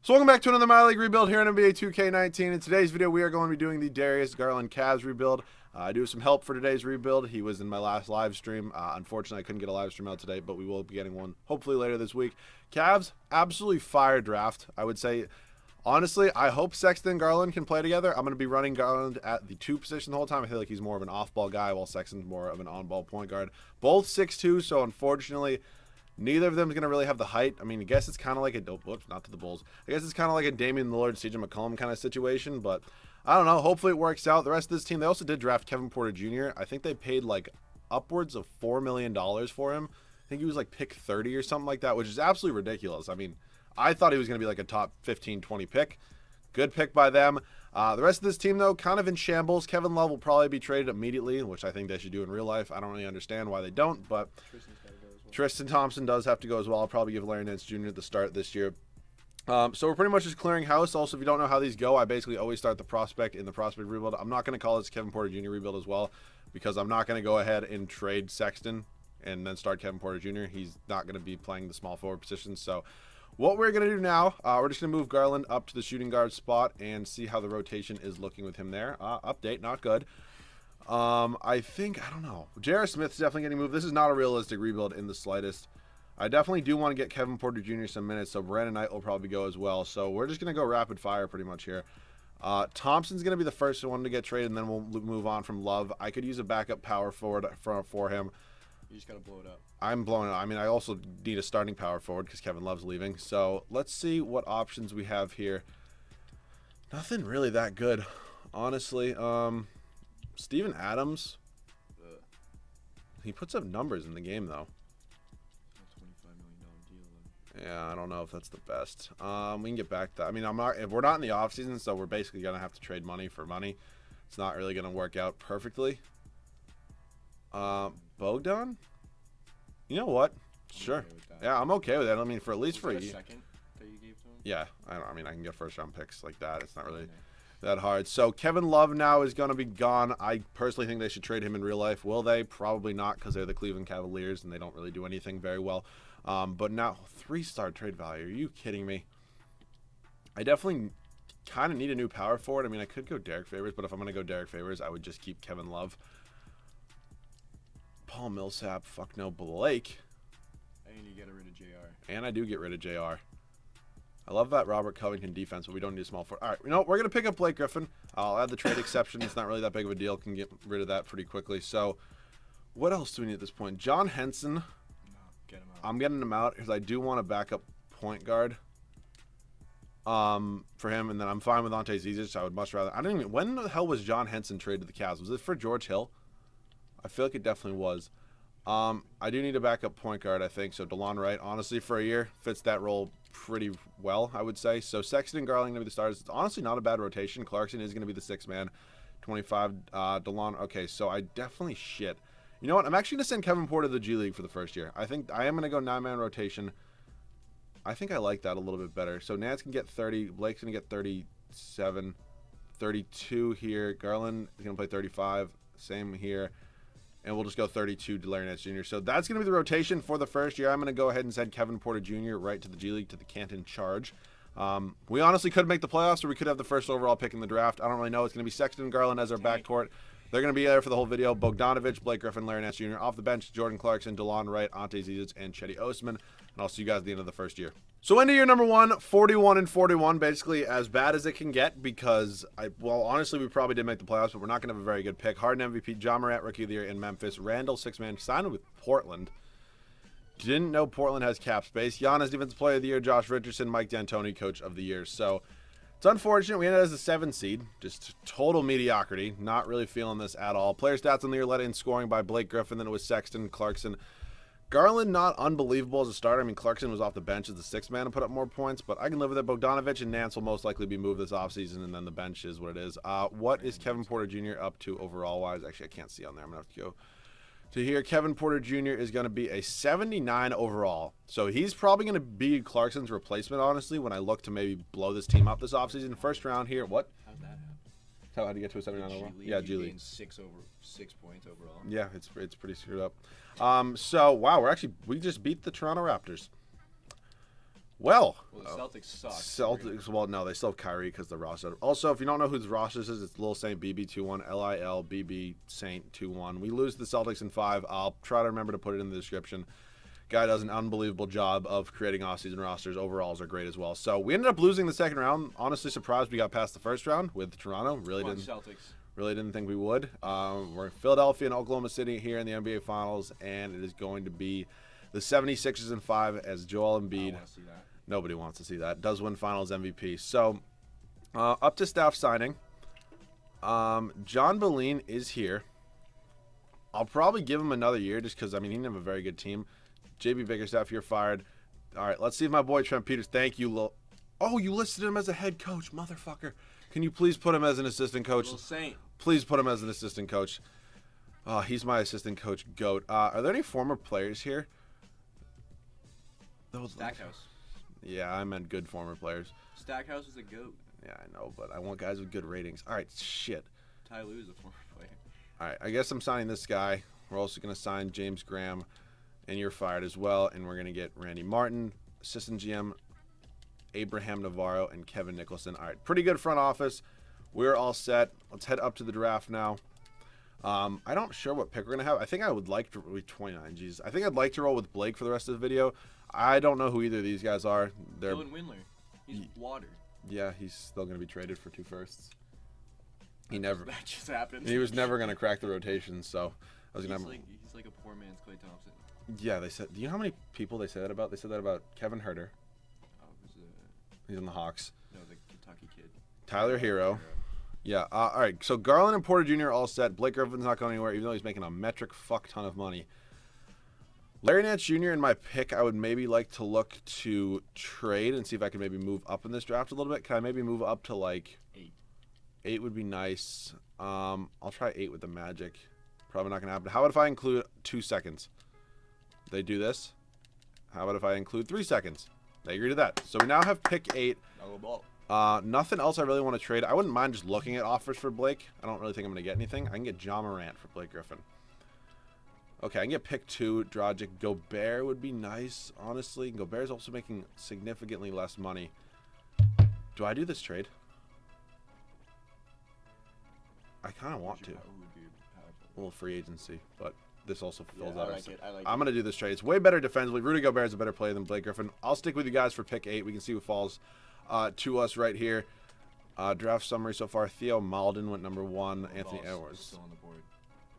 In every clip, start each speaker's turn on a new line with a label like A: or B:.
A: So welcome back to another My League rebuild here in NBA 2K19. In today's video, we are going to be doing the Darius Garland Cavs rebuild. I do have some help for today's rebuild. He was in my last live stream. Unfortunately, I couldn't get a live stream out today, but we will be getting one hopefully later this week. Cavs, absolutely fire draft. I would say, honestly, I hope Sexton and Garland can play together. I'm going to be running Garland at the 2 position the whole time. I feel like he's more of an off-ball guy, while Sexton's more of an on-ball point guard. Both 6'2", so unfortunately, neither of them is going to really have the height. I mean, I guess it's kind of like a... whoops, not to the Bulls. I guess it's kind of like a Damian Lillard, CJ McCollum kind of situation, but I don't know. Hopefully it works out. The rest of this team, they also did draft Kevin Porter Jr. I think they paid like upwards of $4 million for him. I think he was like pick 30 or something like that, which is absolutely ridiculous. I mean, I thought he was going to be like a top 15, 20 pick. Good pick by them. The rest of this team, though, kind of in shambles. Kevin Love will probably be traded immediately, which I think they should do in real life. I don't really understand why they don't, but... Tristan Thompson does have to go as well. I'll probably give Larry Nance Jr. at the start this year. So we're pretty much just clearing house. Also, if you don't know how these go, I basically always start the prospect in the prospect rebuild. I'm not going to call this Kevin Porter Jr. rebuild as well, because I'm not going to go ahead and trade Sexton and then start Kevin Porter Jr. He's not going to be playing the small forward position. So what we're going to do now, we're just going to move Garland up to the shooting guard spot and see how the rotation is looking with him there. Update, not good. I don't know. J.R. Smith's definitely getting moved. This is not a realistic rebuild in the slightest. I definitely do want to get Kevin Porter Jr. some minutes, so Brandon Knight will probably go as well. So we're just going to go rapid fire pretty much here. Thompson's going to be the first one to get traded, and then we'll move on from Love. I could use a backup power forward for him.
B: You just got to blow it up.
A: I'm blowing it up. I mean, I also need a starting power forward because Kevin Love's leaving. So let's see what options we have here. Nothing really that good, honestly. Steven Adams, he puts up numbers in the game, though.
B: $25 million deal.
A: Yeah, I don't know if that's the best. We can get back to... I mean, if we're not in the offseason, so we're basically going to have to trade money for money. It's not really going to work out perfectly. Bogdan? You know what? Sure. Yeah, I'm okay with that. I mean, for at least for a year.
B: Second that you gave to him?
A: Yeah, I mean, I can get first-round picks like that. It's not really... that hard. So Kevin Love now is going to be gone. I personally think they should trade him in real life. Will they? Probably not, because they're the Cleveland Cavaliers and they don't really do anything very well. But now 3-star trade value. Are you kidding me? I definitely kind of need a new power forward. I mean, I could go Derek Favors, but if I'm going to go Derek Favors, I would just keep Kevin Love. Paul Millsap, fuck no, Blake.
B: And you get rid of JR.
A: And I do get rid of JR. I love that Robert Covington defense, but we don't need a small forward. All right, you know, we're going to pick up Blake Griffin. I'll add the trade exception. It's not really that big of a deal. Can get rid of that pretty quickly. So what else do we need at this point? John Henson.
B: No, get him out.
A: I'm getting him out because I do want a backup point guard for him, and then I'm fine with Ante Zizic. I would much rather... I don't even... When the hell was John Henson traded to the Cavs? Was it for George Hill? I feel like it definitely was. I do need a backup point guard, I think. So DeLon Wright, honestly, for a year, fits that role pretty well, I would say. So Sexton and Garland going to be the starters. It's honestly not a bad rotation. Clarkson is going to be the 6th man. 25, DeLon. Okay, so I definitely shit. You know what? I'm actually going to send Kevin Porter to the G League for the first year. I think I am going to go 9-man rotation. I think I like that a little bit better. So Nance can get 30. Blake's going to get 37. 32 here. Garland is going to play 35. Same here. And we'll just go 32 to Larry Nance Jr. So that's going to be the rotation for the first year. I'm going to go ahead and send Kevin Porter Jr. right to the G League, to the Canton Charge. We honestly could make the playoffs, or we could have the first overall pick in the draft. I don't really know. It's going to be Sexton and Garland as our backcourt. They're going to be there for the whole video. Bogdanovich, Blake Griffin, Larry Nance Jr. Off the bench, Jordan Clarkson, DeLon Wright, Ante Zizic, and Chetty Osman. And I'll see you guys at the end of the first year. So into year number 1, 41-41, basically as bad as it can get, because, honestly, we probably did make the playoffs, but we're not going to have a very good pick. Harden MVP, John Morant Rookie of the Year in Memphis. Randall, 6-man, signed with Portland. Didn't know Portland has cap space. Giannis, Defensive Player of the Year. Josh Richardson, Mike D'Antoni, Coach of the Year. So it's unfortunate. We ended as a 7 seed. Just total mediocrity. Not really feeling this at all. Player stats on the year led in scoring by Blake Griffin. Then it was Sexton, Clarkson. Garland, not unbelievable as a starter. I mean, Clarkson was off the bench as the 6th man and put up more points, but I can live with it. Bogdanovich and Nance will most likely be moved this offseason, and then the bench is what it is. What is Kevin Porter Jr. up to overall-wise? Actually, I can't see on there. I'm going to have to go to here. Kevin Porter Jr. is going to be a 79 overall. So he's probably going to be Clarkson's replacement, honestly, when I look to maybe blow this team up this offseason. First round here. What?
B: How's that happen?
A: How did you get to a 79 overall? Yeah, G League.
B: 6 points overall.
A: Yeah, it's pretty screwed up. So wow, we just beat the Toronto Raptors. Well,
B: Well, the Celtics suck.
A: Celtics. Well, no, they still have Kyrie because the roster. Also, if you don't know who the roster is, it's Lil Saint BB21, LIL Saint 21. We lose the Celtics in 5. I'll try to remember to put it in the description. Guy does an unbelievable job of creating off-season rosters. Overalls are great as well. So we ended up losing the second round. Honestly, surprised we got past the first round with Toronto. Really didn't think we would. We're in Philadelphia and Oklahoma City here in the NBA Finals, and it is going to be the 76ers in 5 as Joel Embiid. Nobody wants to see that. Does win Finals MVP. So up to staff signing. John Beline is here. I'll probably give him another year just because, I mean, he didn't have a very good team. JB Bickerstaff, you're fired. All right, let's see if my boy Trent Peters. Thank you, Oh, you listed him as a head coach, motherfucker. Can you please put him as an assistant coach?
B: Little Saint.
A: Please put him as an assistant coach. Oh, he's my assistant coach, GOAT. Are there any former players here?
B: Stackhouse.
A: Yeah, I meant good former players.
B: Stackhouse is a GOAT.
A: Yeah, I know, but I want guys with good ratings. All right, shit.
B: Ty Lue is a former player.
A: All right, I guess I'm signing this guy. We're also going to sign James Graham, and you're fired as well. And we're going to get Randy Martin, assistant GM, Abraham Navarro, and Kevin Nicholson. All right, pretty good front office. We're all set. Let's head up to the draft now. I don't sure what pick we're going to have. I think I would like to be 29. Jeez. I think I'd like to roll with Blake for the rest of the video. I don't know who either of these guys are. They're
B: Dylan Windler. He's water.
A: Yeah, he's still going to be traded for 2 firsts.
B: That just happened.
A: He was never going to crack the rotation, so I was going to.
B: He's like a poor man's Klay Thompson.
A: Yeah, they said. Do you know how many people they say that about? They said that about Kevin Herter.
B: Oh,
A: He's on the Hawks.
B: No, the Kentucky kid.
A: Tyler Hero. Yeah. All right. So Garland and Porter Jr. all set. Blake Griffin's not going anywhere, even though he's making a metric fuck ton of money. Larry Nance Jr. in my pick, I would maybe like to look to trade and see if I can maybe move up in this draft a little bit. Can I maybe move up to like
B: 8?
A: 8 would be nice. I'll try 8 with the Magic. Probably not going to happen. How about if I include 2 seconds? They do this. How about if I include 3 seconds? They agree to that. So we now have pick 8. Nothing else I really want to trade. I wouldn't mind just looking at offers for Blake. I don't really think I'm going to get anything. I can get Ja Morant for Blake Griffin. Okay, I can get pick 2, Dragic. Gobert would be nice, honestly. Gobert's also making significantly less money. Do I do this trade? I kind of want to. A little free agency, but this also fulfills that. I'm going to do this trade. It's way better defensively. Rudy Gobert is a better player than Blake Griffin. I'll stick with you guys for pick 8. We can see who falls to us right here. Draft summary so far. Theo Malden went number 1. Anthony Edwards.
B: Still on the board.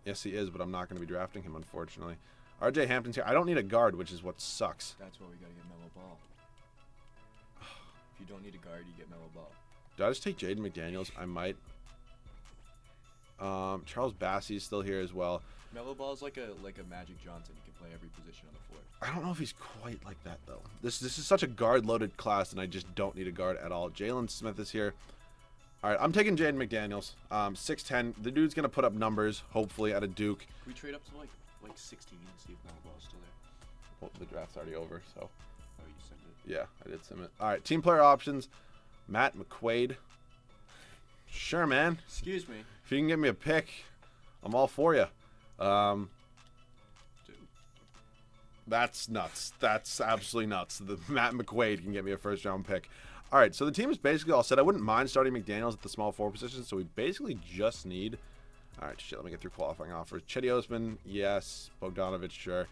A: Yes, he is, but I'm not going to be drafting him, unfortunately. RJ Hampton's here. I don't need a guard, which is what sucks.
B: That's why we got to get Melo Ball. If you don't need a guard, you get Melo Ball.
A: Do I just take Jaden McDaniels? I might. Charles Bassey's still here as well.
B: Melo Ball is like a Magic Johnson. You can play every position on the floor.
A: I don't know if he's quite like that, though. This is such a guard-loaded class, and I just don't need a guard at all. Jalen Smith is here. All right, I'm taking Jaden McDaniels. 6'10". The dude's going to put up numbers, hopefully, at a Duke.
B: Can we trade up to like 16 and see if Melo Ball's still there?
A: Well, the draft's already over, so.
B: Oh, you sent it?
A: Yeah, I did sim it. All right, team player options. Matt McQuaid. Sure, man.
B: Excuse me.
A: If you can get me a pick, I'm all for you. That's nuts. That's absolutely nuts. The Matt McQuaid can get me a first-round pick. All right, so the team is basically all set. I wouldn't mind starting McDaniels at the small forward position, so we basically just need... All right, shit, let me get through qualifying offers. Chetty Osman, yes. Bogdanovic, sure.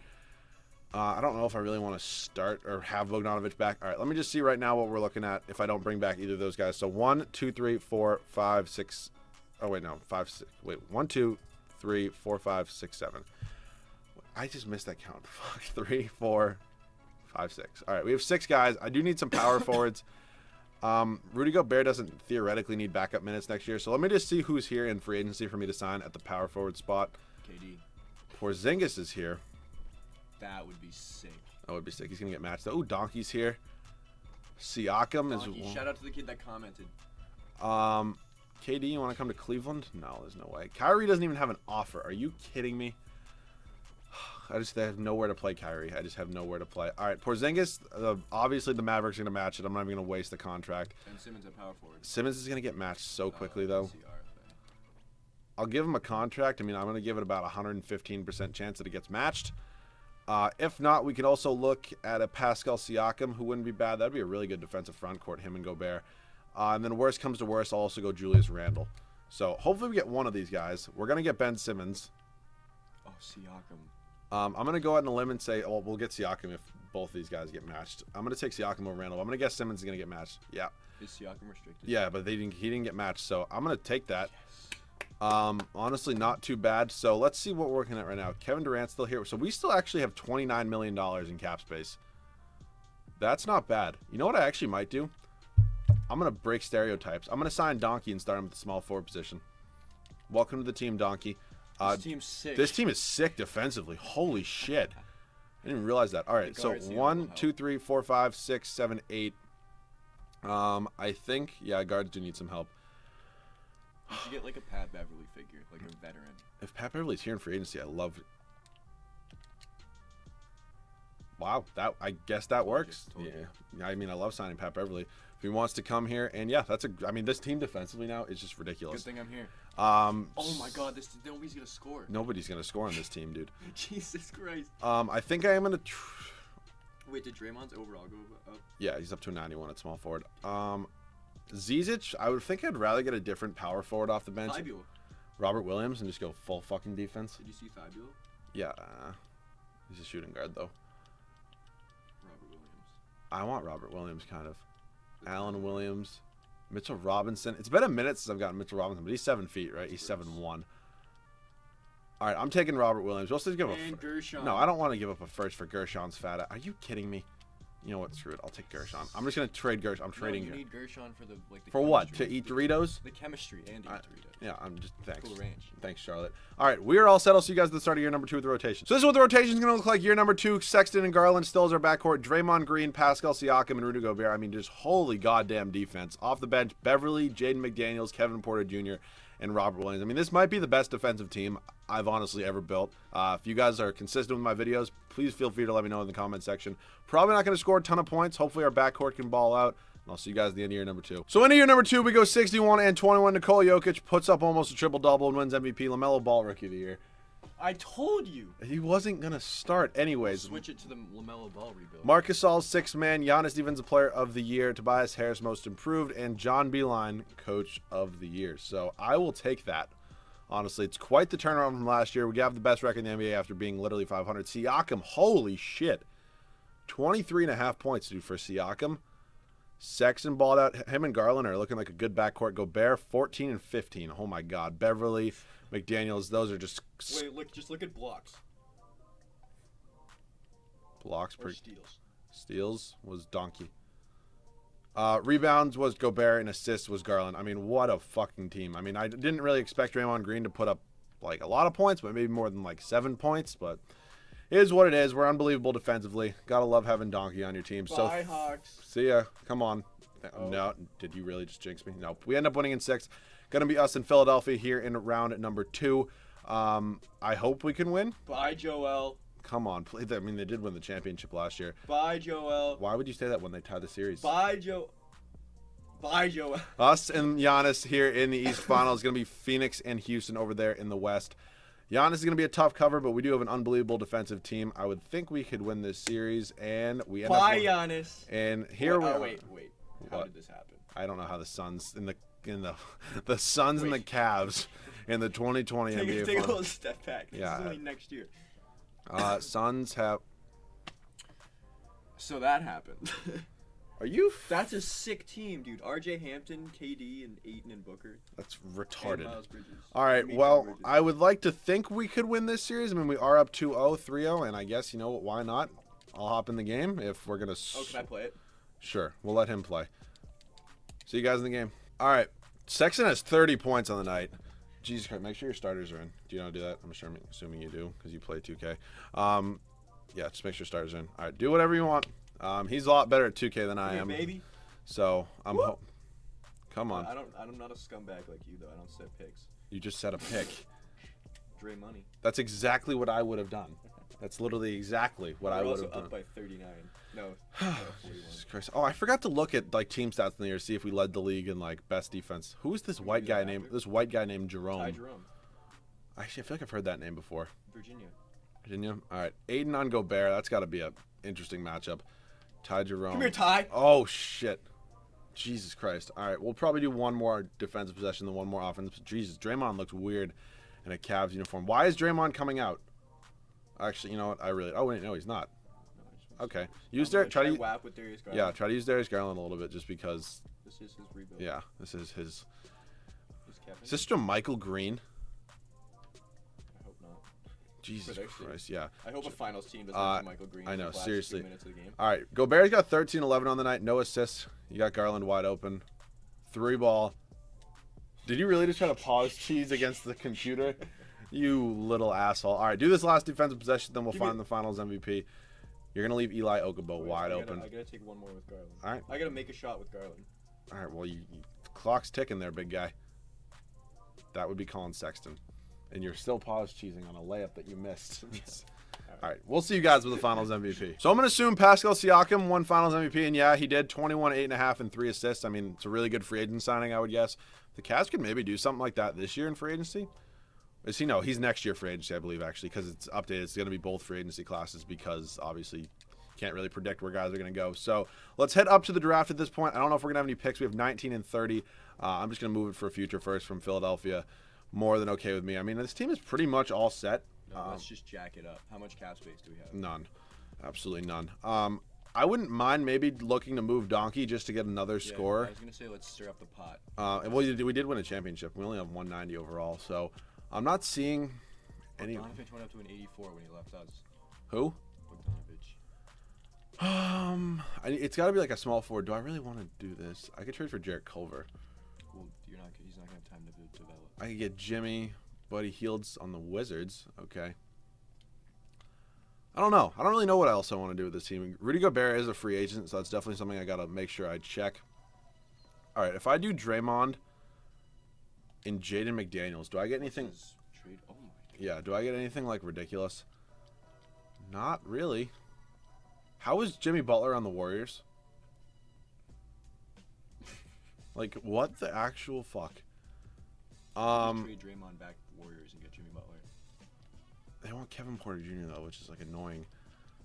A: I don't know if I really want to start or have Bogdanovic back. All right, let me just see right now what we're looking at if I don't bring back either of those guys. So 1, 2, 3, 4, 5, 6... Oh, wait, no. 5, 6... Wait, 1, 2, 3, 4, 5, 6, 7. I just missed that count. Fuck. 3, 4, 5, 6. All right, we have 6 guys. I do need some power forwards. Rudy Gobert doesn't theoretically need backup minutes next year, so let me just see who's here in free agency for me to sign at the power forward spot.
B: KD.
A: Porzingis is here.
B: That would be sick.
A: That would be sick. He's gonna get matched. Oh, Donkey's here. Siakam is.
B: Shout out to the kid that commented.
A: KD, you want to come to Cleveland? No, there's no way. Kyrie doesn't even have an offer. Are you kidding me? I have nowhere to play Kyrie. I just have nowhere to play. All right, Porzingis, obviously the Mavericks are going to match it. I'm not even going to waste the contract.
B: And Simmons at power forward.
A: Simmons is going to get matched so quickly, though. I'll give him a contract. I mean, I'm going to give it about 115% chance that it gets matched. If not, we could also look at a Pascal Siakam, who wouldn't be bad. That'd be a really good defensive front court, him and Gobert. And then worst comes to worst, I'll also go Julius Randle. So hopefully we get one of these guys. We're going to get Ben Simmons.
B: Oh, Siakam.
A: I'm going to go ahead and limb and say, we'll get Siakam if both these guys get matched. I'm going to take Siakam over Randle. I'm going to guess Simmons is going to get matched. Yeah.
B: Is Siakam restricted?
A: Yeah, but he didn't get matched, so I'm going to take that. Honestly, not too bad. So let's see what we're working at right now. Kevin Durant's still here. So we still actually have $29 million in cap space. That's not bad. You know what I actually might do? I'm going to break stereotypes. I'm going to sign Donkey and start him at the small forward position. Welcome to the team, Donkey.
B: This team's sick.
A: This team is sick defensively. Holy shit. I didn't even realize that. All right, so 1, 2, 3, 4, 5, 6, 7, 8. I think, yeah, guards do need some help.
B: You should get like a Pat Beverly figure, like a veteran.
A: If Pat Beverly's here in free agency, I love it. Wow, I guess that works. Yeah, I mean, I love signing Pat Beverly. If he wants to come here, and yeah, I mean, this team defensively now is just ridiculous.
B: Good thing I'm here. Oh my God, nobody's gonna score.
A: Nobody's gonna score on this team, dude.
B: Jesus Christ.
A: I think I am gonna.
B: Wait, did Draymond's overall go up?
A: Yeah, he's up to a 91 at small forward. Zizic, I would think I'd rather get a different power forward off the bench.
B: Fabio.
A: Robert Williams and just go full fucking defense.
B: Did you see Fabio?
A: Yeah, he's a shooting guard though.
B: Robert Williams.
A: I want Robert Williams kind of. Allen Williams, Mitchell Robinson. It's been a minute since I've gotten Mitchell Robinson, but he's 7 feet, right? He's 7'1". All right, I'm taking Robert Williams. We'll still give
B: Gershon.
A: No, I don't want to give up a first for Gershon's fat. Are you kidding me? You know what? Screw it. I'll take Gershon. I'm just gonna trade Gershon. I'm trading.
B: You need Gershon for the
A: for what? To eat Doritos?
B: The chemistry and to eat Doritos.
A: Yeah, I'm just thanks.
B: Cool ranch.
A: Thanks, Charlotte. All right, we are all set. I'll see you guys at the start of year number 2 with the rotation. So this is what the rotation is gonna look like. Year number 2: Sexton and Garland still as our backcourt. Draymond Green, Pascal Siakam, and Rudy Gobert. I mean, just holy goddamn defense. Off the bench: Beverly, Jaden McDaniels, Kevin Porter Jr., and Robert Williams. I mean, this might be the best defensive team I've honestly ever built. If you guys are consistent with my videos, please feel free to let me know in the comment section. Probably not going to score a ton of points. Hopefully our backcourt can ball out. And I'll see you guys at the end of year number 2. So into year number 2, we go 61 and 21. Nikola Jokic puts up almost a triple-double and wins MVP. LaMelo Ball Rookie of the Year.
B: I told you.
A: He wasn't going to start anyways.
B: Switch it to the LaMelo Ball rebuild.
A: Marc Gasol's 6th man. Giannis Defensive Player of the Year. Tobias Harris Most Improved. And John Beilein Coach of the Year. So I will take that. Honestly, it's quite the turnaround from last year. We have the best record in the NBA after being literally 500. Siakam, holy shit. 23.5 points, dude, for Siakam. Sexton balled out. Him and Garland are looking like a good backcourt. Gobert, 14 and 15. Oh, my God. Beverly, McDaniels, those are just...
B: Wait, just look at blocks.
A: Blocks per...
B: Steals.
A: Steals was Donkey. Rebounds was Gobert, and assists was Garland. I mean, what a fucking team. I mean, I didn't really expect Draymond Green to put up, like, a lot of points, but maybe more than, like, 7 points. But it is what it is. We're unbelievable defensively. Gotta love having Donkey on your team.
B: Bye, Hawks.
A: See ya. Come on.
B: Oh.
A: No, did you really just jinx me? No. We end up winning in 6. Gonna be us in Philadelphia here in round number 2. I hope we can win.
B: Bye, Joel.
A: Come on, please. I mean, they did win the championship last year.
B: Bye, Joel.
A: Why would you say that when they tied the series?
B: Bye, Joel.
A: Us and Giannis here in the East Final is going to be Phoenix and Houston over there in the West. Giannis is going to be a tough cover, but we do have an unbelievable defensive team. I would think we could win this series, and we end up...
B: Bye, Giannis.
A: And here we are.
B: Wait. How did this happen?
A: I don't know how the Suns the Suns and the Cavs in the 2020 NBA Finals.
B: Take a little step back.
A: Yeah.
B: This is only next year.
A: Suns have...
B: So that happened.
A: Are you...
B: That's a sick team, dude. RJ Hampton, KD, and Ayton and Booker.
A: That's retarded.
B: Miles Bridges.
A: All right, well, I would like to think we could win this series. I mean, we are up 2-0, 3-0, and I guess, you know, why not? I'll hop in the game if we're going to...
B: Oh, can I play it?
A: Sure, we'll let him play. See you guys in the game. All right, Sexton has 30 points on the night. Jesus Christ, make sure your starters are in. Do you know how to do that? I'm assuming you do because you play 2K. Yeah, just make sure starters are in. All right, do whatever you want. He's a lot better at 2K than I am.
B: Baby.
A: So I'm. Come on.
B: I'm not a scumbag like you though. I don't set picks.
A: You just set a pick.
B: Dre money.
A: That's exactly what I would have done. That's literally exactly what I would have done.
B: Up by 39. No.
A: 41. Oh, I forgot to look at like team stats in the year, see if we led the league in like best defense. Who is this white guy named? This white guy named Jerome.
B: Ty Jerome.
A: Actually, I feel like I've heard that name before.
B: Virginia.
A: Virginia. All right. Aiden on Gobert. That's got to be a interesting matchup. Ty Jerome.
B: Come here, Ty.
A: Oh, shit. Jesus Christ. All right. We'll probably do one more defensive possession than one more offense. Jesus, Draymond looks weird in a Cavs uniform. Why is Draymond coming out? Actually, you know what? Oh, wait. No, he's not. Okay. Try to
B: WAP with Darius Garland.
A: Yeah, try to use Darius Garland a little bit just because.
B: This is his rebuild.
A: Yeah, this is his.
B: Kevin.
A: Is this from Michael Green?
B: I hope not.
A: Jesus Christ, yeah.
B: I hope a finals team doesn't have Michael Green.
A: I know,
B: in the last
A: seriously.
B: 2 minutes of the game.
A: All right, Gobert's got 13-11 on the night. No assists. You got Garland wide open. 3-ball. Did you really just try to pause cheese against the computer? You little asshole. All right, do this last defensive possession, then we'll find the finals MVP. You're going to leave Eli Okabo wide open.
B: I got to take one more with Garland.
A: All right.
B: I got to make a shot with Garland.
A: All right, well, clock's ticking there, big guy. That would be Colin Sexton. And you're still pause cheesing on a layup that you missed. All right, we'll see you guys with the finals MVP. So I'm going to assume Pascal Siakam won finals MVP, and yeah, he did. 21, 8.5, and 3 assists. I mean, it's a really good free agent signing, I would guess. The Cavs could maybe do something like that this year in free agency. Is he? No, he's next year free agency, I believe, actually, because it's updated. It's going to be both free agency classes because, obviously, you can't really predict where guys are going to go. So let's head up to the draft at this point. I don't know if we're going to have any picks. We have 19 and 30. I'm just going to move it for a future first from Philadelphia. More than okay with me. I mean, this team is pretty much all set.
B: No, let's just jack it up. How much cap space do we have?
A: None. Absolutely none. I wouldn't mind maybe looking to move Donkey just to get another scorer.
B: I was going to say let's stir up the pot.
A: Well, we did win a championship. We only have 190 overall, so I'm not seeing any.
B: Bogdanovich went up to an 84 when he left us.
A: Who?
B: Bogdanovich.
A: It's got to be like a small forward. Do I really want to do this? I could trade for Jarrett Culver.
B: Well, he's not going to have time to develop.
A: I could get Jimmy, Buddy Hields on the Wizards. Okay. I don't know. I don't really know what else I want to do with this team. Rudy Gobert is a free agent, so that's definitely something I got to make sure I check. All right, if I do Draymond and Jaden McDaniels, do I get anything?
B: Trade? Oh my God.
A: Yeah, do I get anything like ridiculous? Not really. How is Jimmy Butler on the Warriors? Like, what the actual fuck?
B: Trade Draymond back to the Warriors and get Jimmy Butler.
A: They want Kevin Porter Jr. though, which is like annoying.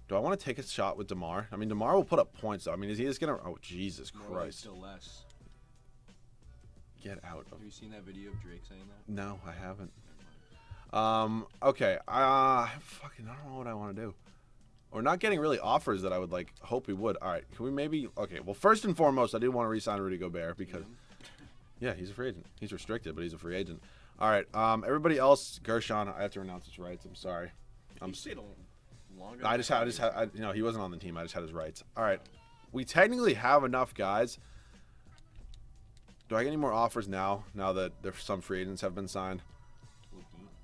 A: Do I want to take a shot with DeMar? I mean, DeMar will put up points though. I mean, is he just gonna? Oh, Jesus
B: More
A: Christ!
B: Still less.
A: Get out of.
B: Have you seen that video of Drake saying that?
A: No, I haven't.
B: Never mind.
A: Okay. I don't know what I want to do. We're not getting really offers that I would like. Hope we would. All right. Can we maybe? Okay. Well, first and foremost, I do want to re-sign Rudy Gobert because. Yeah, he's a free agent. He's restricted, but he's a free agent. All right. Everybody else, Gershon. I have to renounce his rights. I'm sorry. You know, he wasn't on the team. I just had his rights. All right. We technically have enough guys. Do I get any more offers now? Now that some free agents have been signed.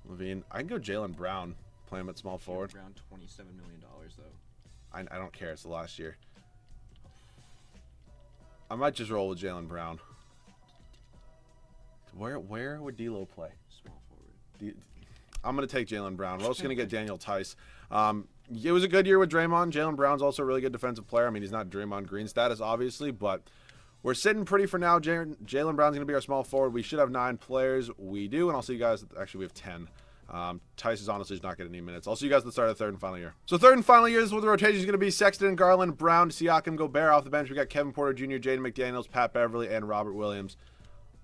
A: Levine. I can go Jaylen Brown. Play him at small forward.
B: Brown, $27 million though.
A: I don't care. It's the last year. I might just roll with Jaylen Brown. Where would D'Lo play?
B: Small forward.
A: I'm going to take Jaylen Brown. We're also going to get Daniel Tice. It was a good year with Draymond. Jaylen Brown's also a really good defensive player. I mean, he's not Draymond Green status, obviously, but we're sitting pretty for now. Jaylen Brown's going to be our small forward. We should have 9 players. We do, and I'll see you guys. Actually, we have 10. Tice is honestly just not getting any minutes. I'll see you guys at the start of the third and final year. So third and final year, this is what the rotation is going to be. Sexton, Garland, Brown, Siakam, Gobert off the bench. We got Kevin Porter Jr., Jaden McDaniels, Pat Beverly, and Robert Williams.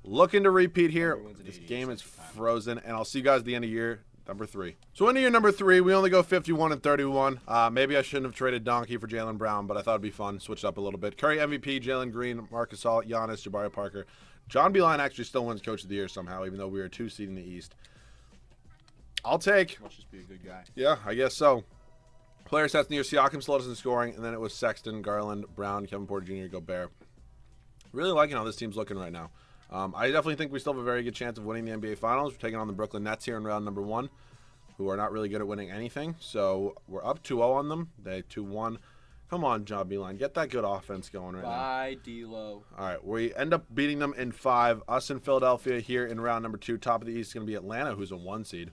A: Looking to repeat here. This game is frozen, and I'll see you guys at the end of year number 3. So into year number 3, we only go 51 and 31. Maybe I shouldn't have traded Donkey for Jaylen Brown, but I thought it'd be fun. Switched up a little bit. Curry MVP, Jalen Green, Marcus Gasol, Giannis, Jabari Parker. John Beeline actually still wins Coach of the Year somehow, even though we were 2 seed in the East. I'll take.
B: Must just be a good guy.
A: Yeah, I guess so. Player stats in the year: Siakam led us in scoring, and then it was Sexton, Garland, Brown, Kevin Porter Jr., Gobert. Really liking how this team's looking right now. I definitely think we still have a very good chance of winning the NBA Finals. We're taking on the Brooklyn Nets here in round number 1, who are not really good at winning anything. So we're up 2-0 on them. They 2-1. Come on, John Beeline. Get that good offense going right now.
B: Bye, D'Lo.
A: All right, we end up beating them in 5. Us in Philadelphia here in round number 2. Top of the East is going to be Atlanta, who's a 1 seed.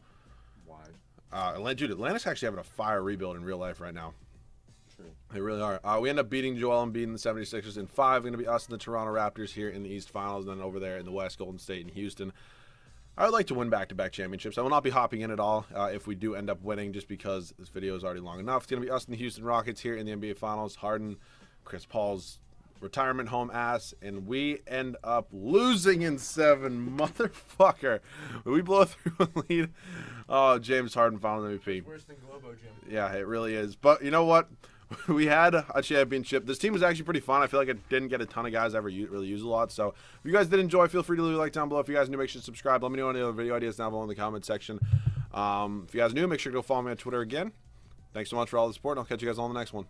B: Why?
A: Dude, Atlanta's actually having a fire rebuild in real life right now.
B: True.
A: They really are. We end up beating Joel Embiid and the 76ers in 5. Going to be us and the Toronto Raptors here in the East Finals, and then over there in the West, Golden State and Houston. I would like to win back-to-back championships. I will not be hopping in at all if we do end up winning, just because this video is already long enough. It's going to be us and the Houston Rockets here in the NBA Finals. Harden, Chris Paul's retirement home ass, and we end up losing in 7. Motherfucker. We blow through a lead. Oh, James Harden, Finals MVP.
B: Worse than Globo Gym.
A: Yeah, it really is. But you know what? We had a championship. This team was actually pretty fun. I feel like it didn't get a ton of guys ever really use a lot. So if you guys did enjoy, feel free to leave a like down below. If you guys new, make sure to subscribe. Let me know any other video ideas down below in the comment section. If you guys new, make sure to go follow me on Twitter again. Thanks so much for all the support, and I'll catch you guys on the next one.